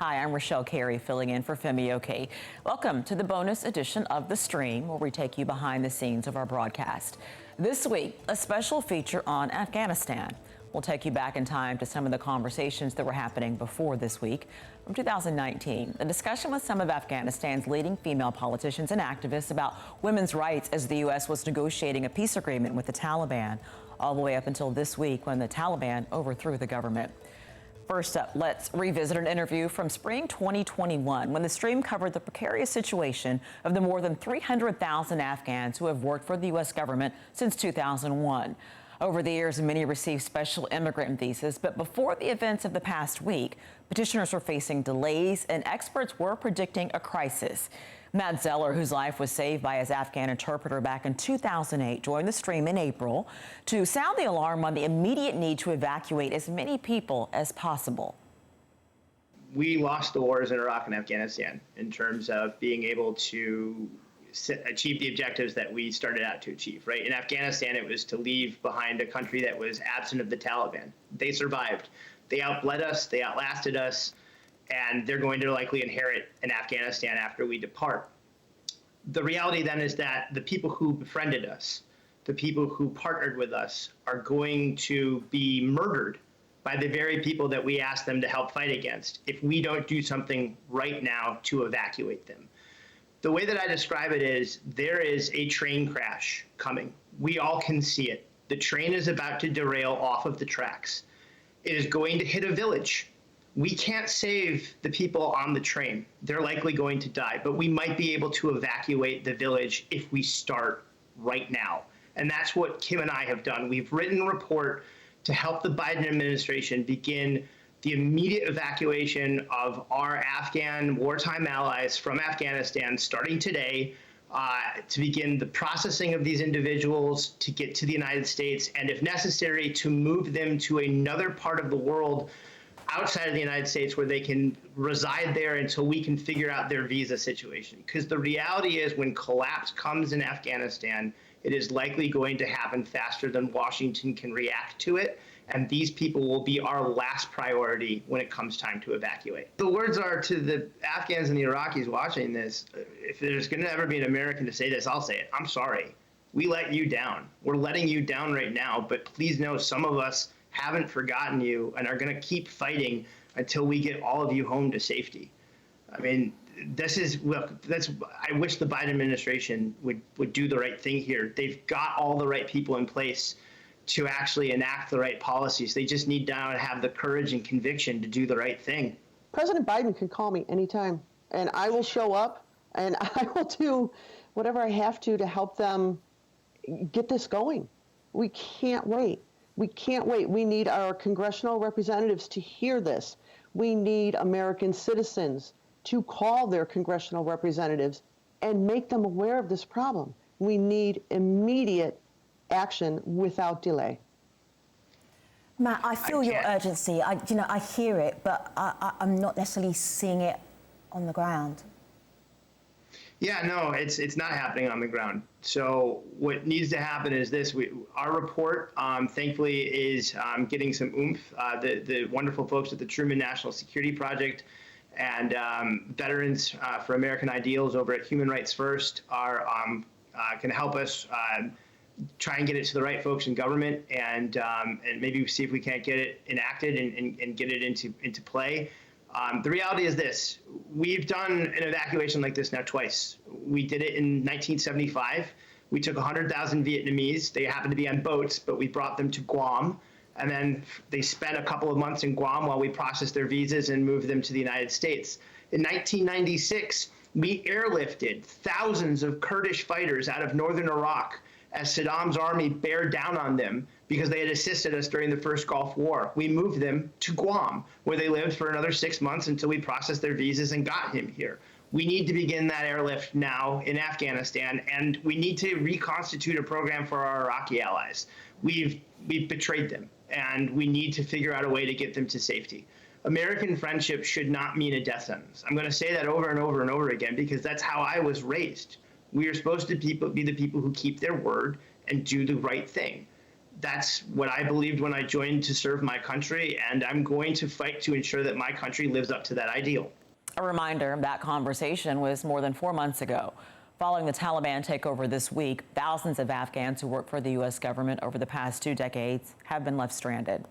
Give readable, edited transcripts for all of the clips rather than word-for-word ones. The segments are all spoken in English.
Hi, I'm Rochelle Carey, filling in for Femi Oke. Welcome to the bonus edition of The Stream, where we take you behind the scenes of our broadcast. This week, a special feature on Afghanistan. We'll take you back in time to some of the conversations that were happening before this week. From 2019, a discussion with some of Afghanistan's leading female politicians and activists about women's rights as the U.S. was negotiating a peace agreement with the Taliban, all the way up until this week when the Taliban overthrew the government. First up, let's revisit an interview from spring 2021 when the stream covered the precarious situation of the more than 300,000 Afghans who have worked for the U.S. government since 2001. Over the years, many received special immigrant visas, but before the events of the past week, petitioners were facing delays and experts were predicting a crisis. Matt Zeller, whose life was saved by his Afghan interpreter back in 2008, joined the stream in April to sound the alarm on the immediate need to evacuate as many people as possible. We lost the wars in Iraq and Afghanistan in terms of being able to achieve the objectives that we started out to achieve, right? In Afghanistan, it was to leave behind a country that was absent of the Taliban. They survived. They outbled us, they outlasted us, and they're going to likely inherit in Afghanistan after we depart. The reality then is that the people who befriended us, the people who partnered with us, are going to be murdered by the very people that we asked them to help fight against if we don't do something right now to evacuate them. The way that I describe it is there is a train crash coming. We all can see it. The train is about to derail off of the tracks. It is going to hit a village. We can't save the people on the train. They're likely going to die, but we might be able to evacuate the village if we start right now. And that's what Kim and I have done. We've written a report to help the Biden administration begin the immediate evacuation of our Afghan wartime allies from Afghanistan starting today, to begin the processing of these individuals to get to the United States, and if necessary, to move them to another part of the world outside of the United States where they can reside there until we can figure out their visa situation. Because the reality is when collapse comes in Afghanistan, it is likely going to happen faster than Washington can react to it. And these people will be our last priority when it comes time to evacuate. The words are to the Afghans and the Iraqis watching this, if there's going to ever be an American to say this, I'll say it. I'm sorry. We let you down. We're letting you down right now, but please know some of us haven't forgotten you and are going to keep fighting until we get all of you home to safety. I mean, I wish the Biden administration would do the right thing here. They've got all the right people in place to actually enact the right policies. They just need now to have the courage and conviction to do the right thing. President Biden can call me anytime, and I will show up, and I will do whatever I have to help them get this going. We can't wait. We can't wait. We need our congressional representatives to hear this. We need American citizens to call their congressional representatives and make them aware of this problem. We need immediate action without delay. Matt, I feel your urgency. I hear it, but I'm not necessarily seeing it on the ground. Yeah, no, it's not happening on the ground. So what needs to happen is this: our report, thankfully, is getting some oomph. The wonderful folks at the Truman National Security Project and Veterans for American Ideals over at Human Rights First are can help us try and get it to the right folks in government, and maybe see if we can't get it enacted and get it into play. The reality is this: we've done an evacuation like this now twice. We did it in 1975. We took 100,000 Vietnamese. They happened to be on boats, but we brought them to Guam. And then they spent a couple of months in Guam while we processed their visas and moved them to the United States. In 1996, we airlifted thousands of Kurdish fighters out of northern Iraq as Saddam's army bared down on them because they had assisted us during the first Gulf War. We moved them to Guam, where they lived for another 6 months until we processed their visas and got him here. We need to begin that airlift now in Afghanistan, and we need to reconstitute a program for our Iraqi allies. We've betrayed them, and we need to figure out a way to get them to safety. American friendship should not mean a death sentence. I'm going to say that over and over and over again because that's how I was raised. We are supposed to be the people who keep their word and do the right thing. That's what I believed when I joined to serve my country, and I'm going to fight to ensure that my country lives up to that ideal. A reminder, that conversation was more than 4 months ago. Following the Taliban takeover this week, thousands of Afghans who worked for the U.S. government over the past 2 decades have been left stranded.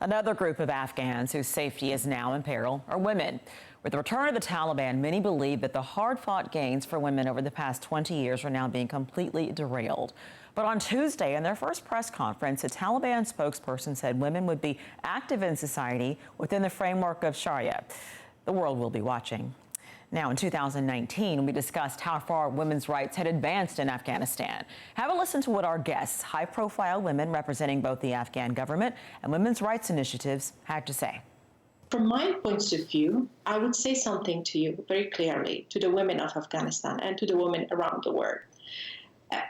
Another group of Afghans whose safety is now in peril are women. With the return of the Taliban, many believe that the hard-fought gains for women over the past 20 years are now being completely derailed. But on Tuesday, in their first press conference, a Taliban spokesperson said women would be active in society within the framework of Sharia. The world will be watching. Now, in 2019, we discussed how far women's rights had advanced in Afghanistan. Have a listen to what our guests, high-profile women representing both the Afghan government and women's rights initiatives, had to say. From my point of view, I would say something to you very clearly, to the women of Afghanistan and to the women around the world.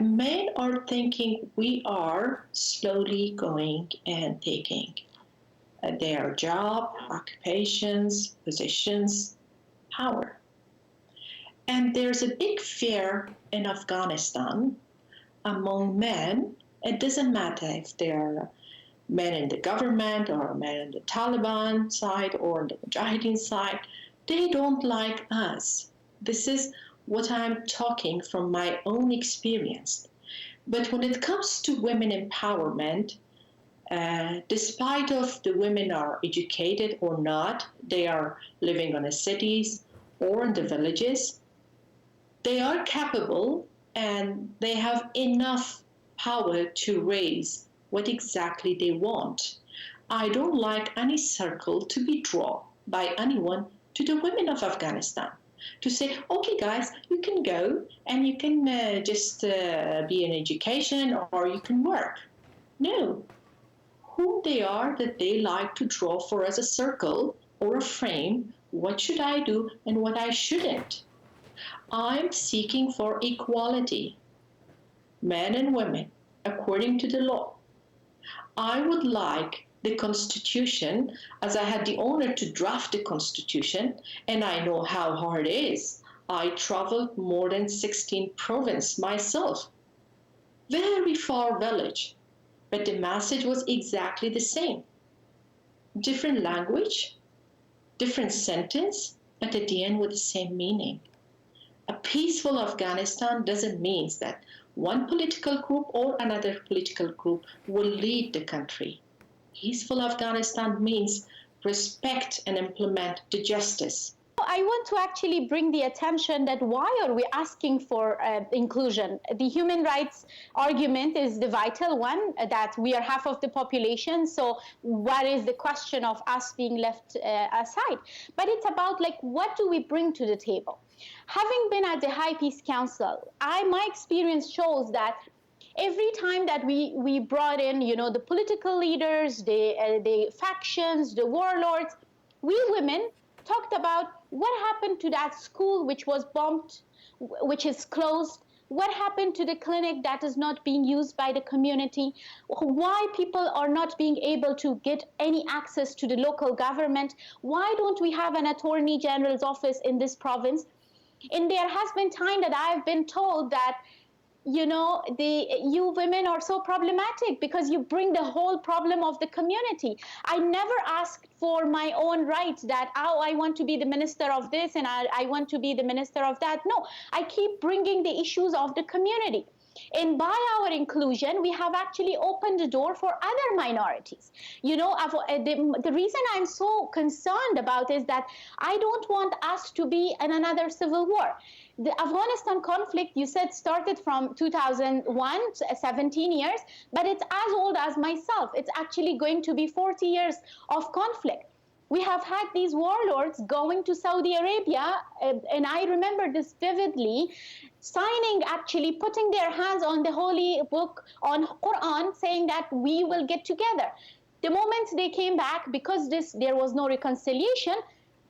Men are thinking we are slowly going and taking their job, occupations, positions, power. And there's a big fear in Afghanistan among men. It doesn't matter if they're men in the government or men in the Taliban side or the Mujahideen side. They don't like us. This is what I'm talking from my own experience. But when it comes to women empowerment, despite of the women are educated or not, they are living in the cities or in the villages, they are capable and they have enough power to raise what exactly they want. I don't like any circle to be drawn by anyone to the women of Afghanistan. To say, okay, guys, you can go and you can just be in education or you can work. No. Who they are that they like to draw for as a circle or a frame, what should I do and what I shouldn't. I'm seeking for equality, men and women, according to the law. I would like the Constitution, as I had the honor to draft the Constitution, and I know how hard it is. I traveled more than 16 provinces myself. Very far village, but the message was exactly the same. Different language, different sentence, but at the end with the same meaning. A peaceful Afghanistan doesn't mean that one political group or another political group will lead the country. Peaceful Afghanistan means respect and implement the justice. I want to actually bring the attention that why are we asking for inclusion? The human rights argument is the vital one, that we are half of the population, so what is the question of us being left aside? But it's about like, what do we bring to the table? Having been at the High Peace Council, my experience shows that every time that we brought in, the political leaders, the factions, the warlords, we women talked about what happened to that school which was bombed, which is closed, what happened to the clinic that is not being used by the community, why people are not being able to get any access to the local government, why don't we have an attorney general's office in this province? And there has been time that I've been told that you women are so problematic because you bring the whole problem of the community. I never asked for my own right that, I want to be the minister of this and I want to be the minister of that. No, I keep bringing the issues of the community. And by our inclusion, we have actually opened the door for other minorities. The reason I'm so concerned about is that I don't want us to be in another civil war. The Afghanistan conflict, you said, started from 2001, 17 years, but it's as old as myself. It's actually going to be 40 years of conflict. We have had these warlords going to Saudi Arabia, and I remember this vividly, putting their hands on the holy book, on Quran, saying that we will get together. The moment they came back, because there was no reconciliation,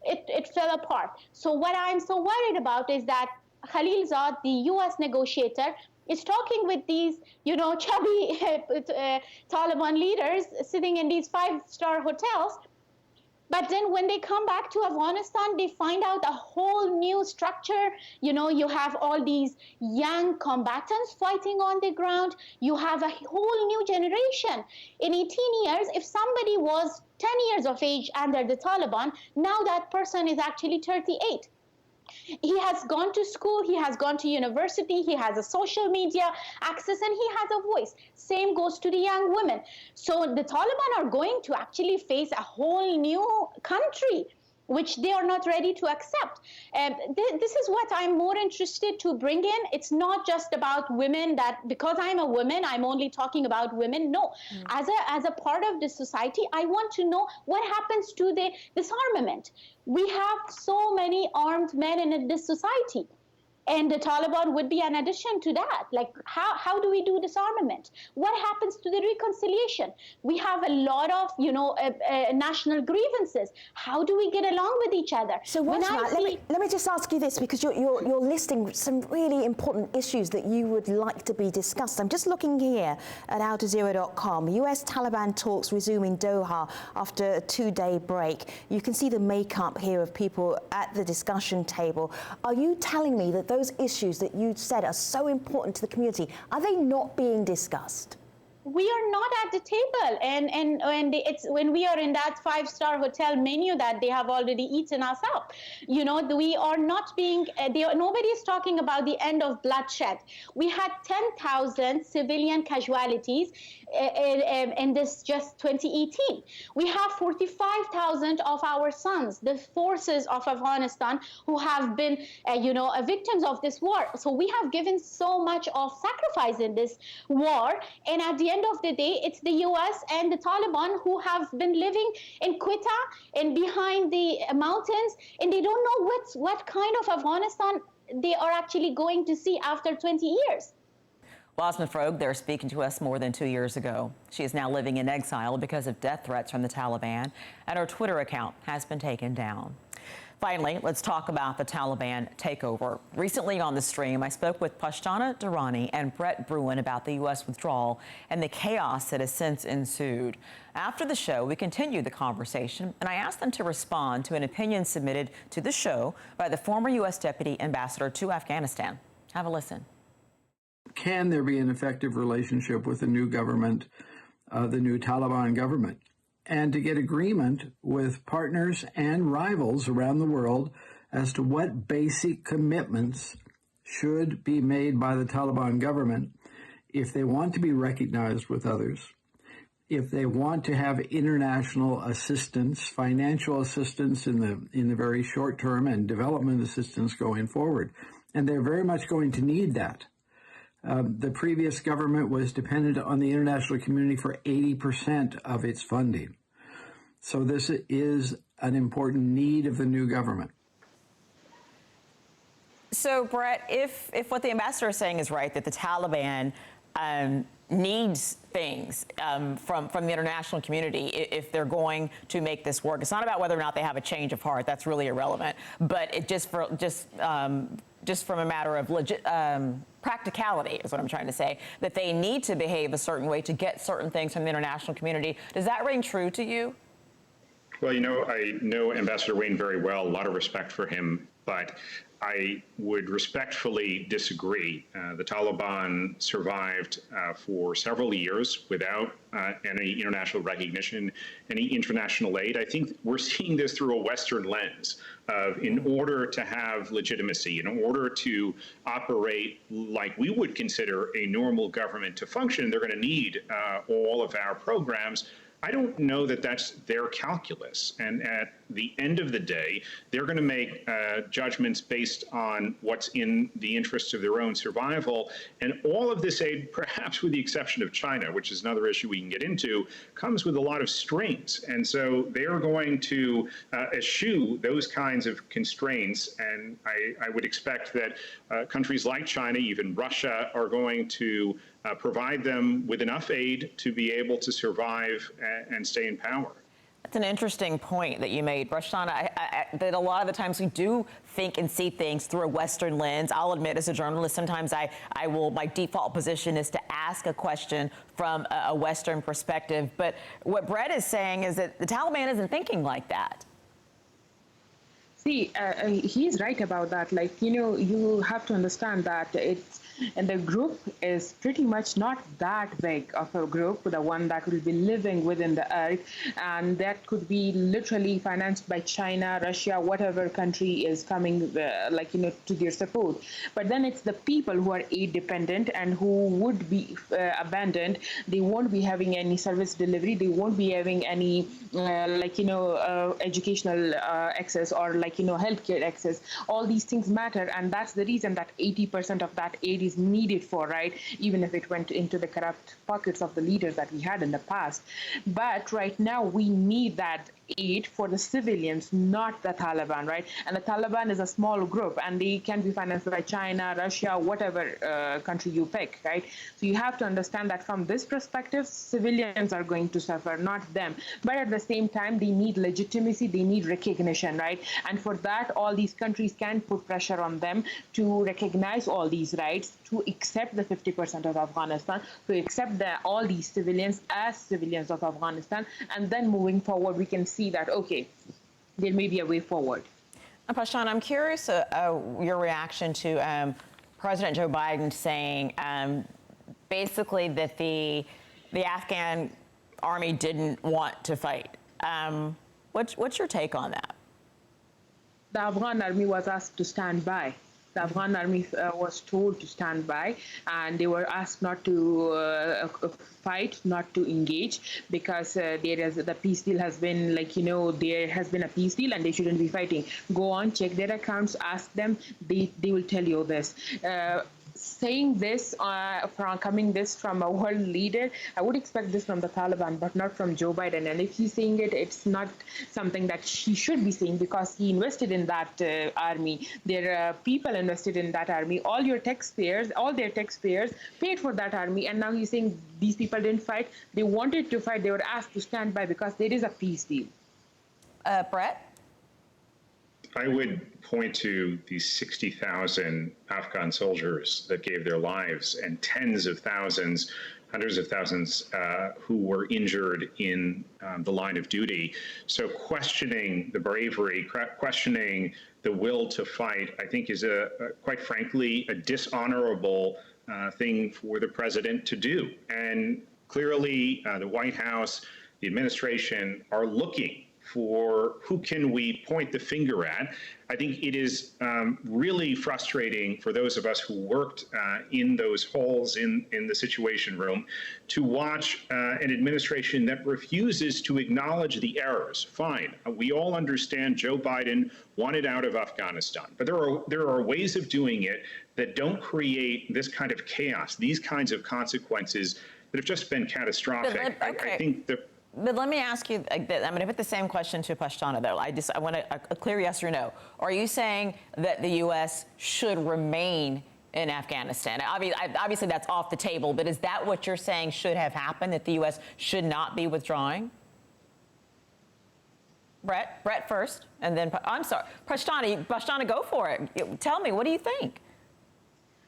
it fell apart. So what I'm so worried about is that Khalilzad, the U.S. negotiator, is talking with these, chubby Taliban leaders sitting in these 5-star hotels, But then when they come back to Afghanistan, they find out a whole new structure. You know, you have all these young combatants fighting on the ground. You have a whole new generation. In 18 years, if somebody was 10 years of age under the Taliban, now that person is actually 38. He has gone to school, he has gone to university, he has a social media access, and he has a voice. Same goes to the young women. So the Taliban are going to actually face a whole new country, which they are not ready to accept. This is what I'm more interested to bring in. It's not just about women, that because I'm a woman, I'm only talking about women. No, as a part of this society, I want to know what happens to the disarmament. We have so many armed men in this society. And the Taliban would be an addition to that. Like, how do we do disarmament? What happens to the reconciliation? We have a lot of, national grievances. How do we get along with each other? So let me just ask you this, because you're listing some really important issues that you would like to be discussed. I'm just looking here at AlJazeera.com. US Taliban talks resume in Doha after a 2-day break. You can see the makeup here of people at the discussion table. Are you telling me that those issues that you said are so important to the community, are they not being discussed? We are not at the table, and it's when we are in that 5-star hotel menu that they have already eaten us up. You know, we are not being. Nobody is talking about the end of bloodshed. We had 10,000 civilian casualties in this just 2018. We have 45,000 of our sons, the forces of Afghanistan, who have been, victims of this war. So we have given so much of sacrifice in this war, and at the end of the day, it's the US and the Taliban who have been living in Quetta and behind the mountains, and they don't know what kind of Afghanistan they are actually going to see after 20 years. Wasma Frog there speaking to us more than 2 years ago. She is now living in exile because of death threats from the Taliban, and her Twitter account has been taken down. Finally, let's talk about the Taliban takeover. Recently on the stream, I spoke with Pashtana Durrani and Brett Bruin about the U.S. withdrawal and the chaos that has since ensued. After the show, we continued the conversation, and I asked them to respond to an opinion submitted to the show by the former U.S. Deputy Ambassador to Afghanistan. Have a listen. Can there be an effective relationship with the new government, the new Taliban government? And to get agreement with partners and rivals around the world as to what basic commitments should be made by the Taliban government if they want to be recognized with others, if they want to have international assistance, financial assistance in the very short term, and development assistance going forward. And they're very much going to need that. The previous government was dependent on the international community for 80% of its funding. So this is an important need of the new government. So, Brett, if what the ambassador is saying is right, that the Taliban needs things from the international community if they're going to make this work, it's not about whether or not they have a change of heart. That's really irrelevant. But it just from a matter of practicality is what I'm trying to say, that they need to behave a certain way to get certain things from the international community. Does that ring true to you? Well, I know Ambassador Wayne very well, a lot of respect for him, but I would respectfully disagree. The Taliban survived for several years without any international recognition, any international aid. I think we're seeing this through a Western lens of, in order to have legitimacy, in order to operate like we would consider a normal government to function, they're going to need all of our programs. I don't know that that's their calculus. And at the end of the day, they're going to make judgments based on what's in the interests of their own survival. And all of this aid, perhaps with the exception of China, which is another issue we can get into, comes with a lot of strings. And so they're going to eschew those kinds of constraints. And I would expect that countries like China, even Russia, are going to provide them with enough aid to be able to survive and stay in power. That's an interesting point that you made, Rashana, that a lot of the times we do think and see things through a Western lens. I'll admit, as a journalist, sometimes my default position is to ask a question from a Western perspective. But what Brett is saying is that the Taliban isn't thinking like that. See, he's right about that. Like, you have to understand that and the group is pretty much not that big of a group, the one that will be living within the earth, and that could be literally financed by China, Russia, whatever country is coming, to their support. But then it's the people who are aid dependent and who would be abandoned. They won't be having any service delivery. They won't be having any, educational access or healthcare access. All these things matter, and that's the reason that 80% of that aid is needed for, right? Even if it went into the corrupt pockets of the leaders that we had in the past. But right now we need that aid for the civilians, not the Taliban, right? And the Taliban is a small group, and they can be financed by China, Russia, whatever country you pick, right? So you have to understand that from this perspective, civilians are going to suffer, not them. But at the same time, they need legitimacy, they need recognition, right? And for that, all these countries can put pressure on them to recognize all these rights, to accept the 50% of Afghanistan, to accept all these civilians as civilians of Afghanistan, and then moving forward, we can see that, okay, there may be a way forward. Pashan, I'm curious your reaction to President Joe Biden saying basically that the Afghan army didn't want to fight. What's your take on that? The Afghan army was asked to stand by. The Afghan army was told to stand by, and they were asked not to fight, not to engage, because the peace deal has been there has been a peace deal, and they shouldn't be fighting. Go on, check their accounts, ask them. They will tell you this. Saying this, coming this from a world leader, I would expect this from the Taliban, but not from Joe Biden. And if he's saying it, it's not something that he should be saying, because he invested in that army. There are people invested in that army. All their taxpayers paid for that army. And now he's saying these people didn't fight. They wanted to fight. They were asked to stand by because there is a peace deal. Brett? I would point to these 60,000 Afghan soldiers that gave their lives, and tens of thousands, hundreds of thousands who were injured in the line of duty. So questioning the bravery, questioning the will to fight, I think is quite frankly, a dishonorable thing for the president to do. And clearly the White House, the administration are looking for who can we point the finger at. I think it is really frustrating for those of us who worked in those holes in the Situation Room to watch an administration that refuses to acknowledge the errors. Fine, we all understand Joe Biden wanted out of Afghanistan, but there are ways of doing it that don't create this kind of chaos, these kinds of consequences that have just been catastrophic. Okay. I think the But let me ask you, I'm going to put the same question to Pashtana, though. I want a clear yes or no. Are you saying that the U.S. should remain in Afghanistan? Obviously, that's off the table, but is that what you're saying should have happened, that the U.S. should not be withdrawing? Brett first, and then, I'm sorry, Pashtana, go for it. Tell me, what do you think?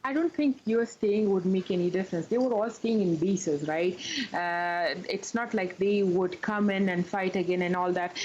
I don't think US staying would make any difference. They were all staying in bases, right? It's not like they would come in and fight again and all that.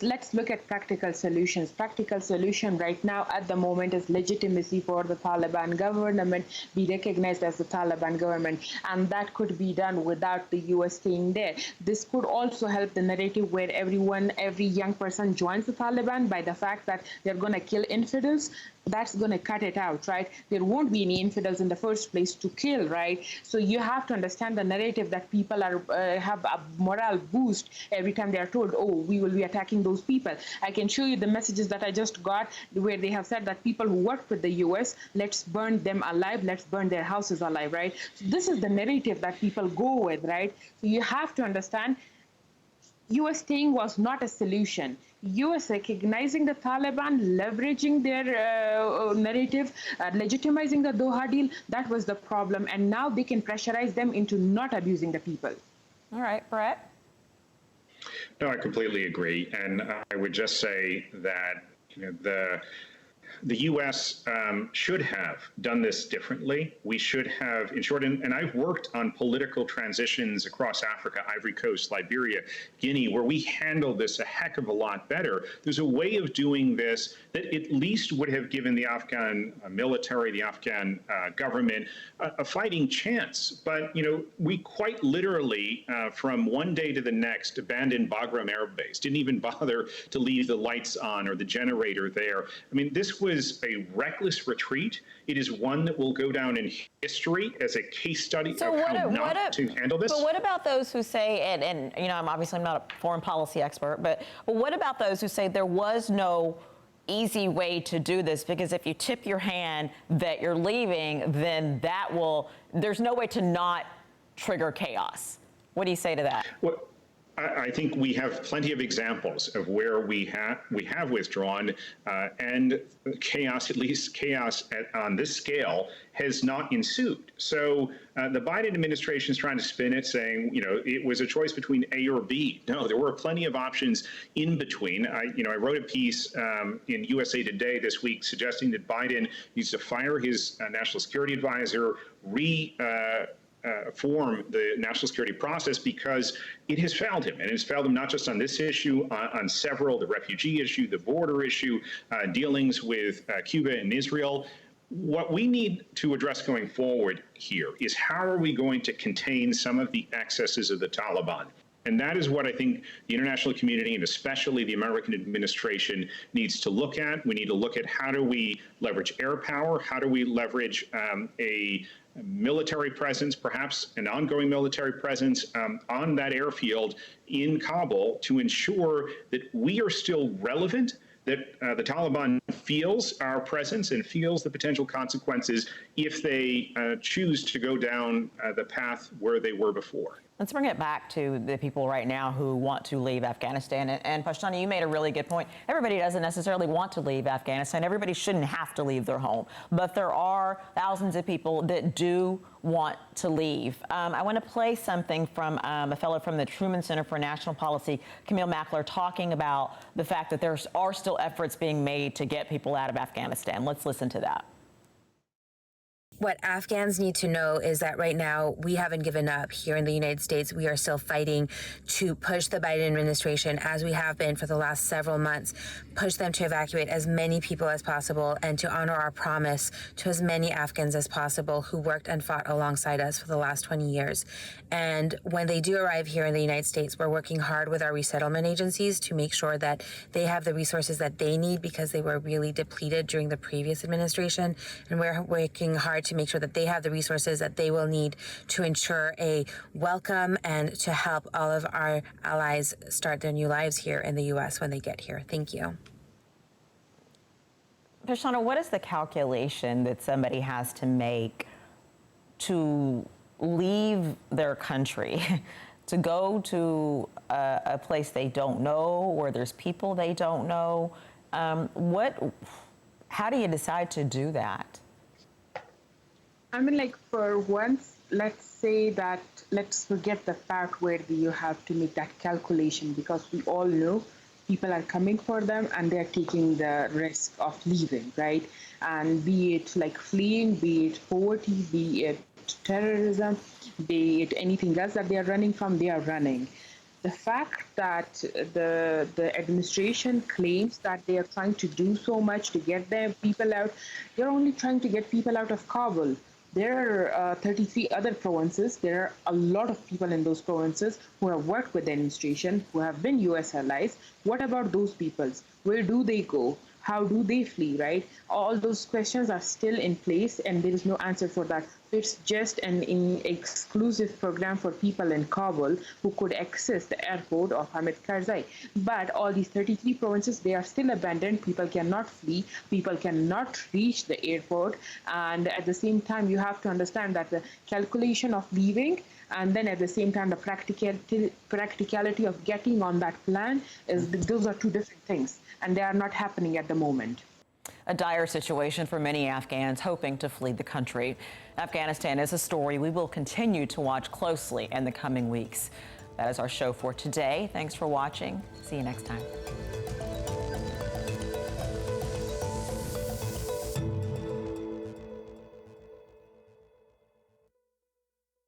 Let's look at practical solutions. Practical solution right now at the moment is legitimacy for the Taliban government, be recognized as the Taliban government. And that could be done without the US staying there. This could also help the narrative where every young person joins the Taliban by the fact that they're going to kill infidels. That's going to cut it out, right? There won't be any infidels in the first place to kill, right? So you have to understand the narrative that people have a morale boost every time they are told, oh, we will be attacking those people. I can show you the messages that I just got where they have said that people who work with the US, let's burn them alive, let's burn their houses alive, right? So this is the narrative that people go with, right? So you have to understand US staying was not a solution. US recognizing the Taliban, leveraging their narrative, legitimizing the Doha deal, that was the problem. And now they can pressurize them into not abusing the people. All right, Brett? No, I completely agree. And I would just say that the U.S. Should have done this differently. We should have ensured, and I've worked on political transitions across Africa, Ivory Coast, Liberia, Guinea, where we handled this a heck of a lot better. There's a way of doing this that at least would have given the Afghan military, the Afghan government, a fighting chance. But, we quite literally, from one day to the next, abandoned Bagram Air Base, didn't even bother to leave the lights on or the generator there. I mean, this was a reckless retreat. It is one that will go down in history as a case study of how not to handle this. But what about those who say, and I'm obviously not a foreign policy expert, but what about those who say there was no easy way to do this? Because if you tip your hand that you're leaving, then there's no way to not trigger chaos. What do you say to that? Well, I think we have plenty of examples of where we have withdrawn, and chaos, at least chaos on this scale, has not ensued. So the Biden administration is trying to spin it, saying, it was a choice between A or B. No, there were plenty of options in between. I wrote a piece in USA Today this week suggesting that Biden needs to fire his national security advisor, form the national security process, because it has failed him. And it has failed him not just on this issue, on several, the refugee issue, the border issue, dealings with Cuba and Israel. What we need to address going forward here is how are we going to contain some of the excesses of the Taliban? And that is what I think the international community, and especially the American administration, needs to look at. We need to look at how do we leverage air power? How do we leverage a military presence, perhaps an ongoing military presence on that airfield in Kabul to ensure that we are still relevant, that the Taliban feels our presence and feels the potential consequences if they choose to go down the path where they were before. Let's bring it back to the people right now who want to leave Afghanistan. And Pashtani, you made a really good point. Everybody doesn't necessarily want to leave Afghanistan. Everybody shouldn't have to leave their home. But there are thousands of people that do want to leave. I want to play something from a fellow from the Truman Center for National Policy, Camille Mackler, talking about the fact that there are still efforts being made to get people out of Afghanistan. Let's listen to that. What Afghans need to know is that right now we haven't given up here in the United States. We are still fighting to push the Biden administration, as we have been for the last several months, push them to evacuate as many people as possible and to honor our promise to as many Afghans as possible who worked and fought alongside us for the last 20 years. And when they do arrive here in the United States, we're working hard with our resettlement agencies to make sure that they have the resources that they need, because they were really depleted during the previous administration. And we're working hard to make sure that they have the resources that they will need to ensure a welcome and to help all of our allies start their new lives here in the U.S. when they get here. Thank you. Pashtani, what is the calculation that somebody has to make to leave their country, to go to a place they don't know, where there's people they don't know? How do you decide to do that? I mean, for once, let's forget the part where you have to make that calculation, because we all know people are coming for them and they're taking the risk of leaving, right? And be it fleeing, be it poverty, be it terrorism, be it anything else that they are running from, they are running. The fact that the administration claims that they are trying to do so much to get their people out, they're only trying to get people out of Kabul. There are 33 other provinces. There are a lot of people in those provinces who have worked with the administration, who have been U.S. allies. What about those peoples? Where do they go? How do they flee, right? All those questions are still in place, and there is no answer for that. It's just an exclusive program for people in Kabul who could access the airport of Hamid Karzai. But all these 33 provinces, they are still abandoned. People cannot flee. People cannot reach the airport. And at the same time, you have to understand that the calculation of leaving and then at the same time, the practicality of getting on that plan, those are two different things. And they are not happening at the moment. A dire situation for many Afghans hoping to flee the country. Afghanistan is a story we will continue to watch closely in the coming weeks. That is our show for today. Thanks for watching. See you next time.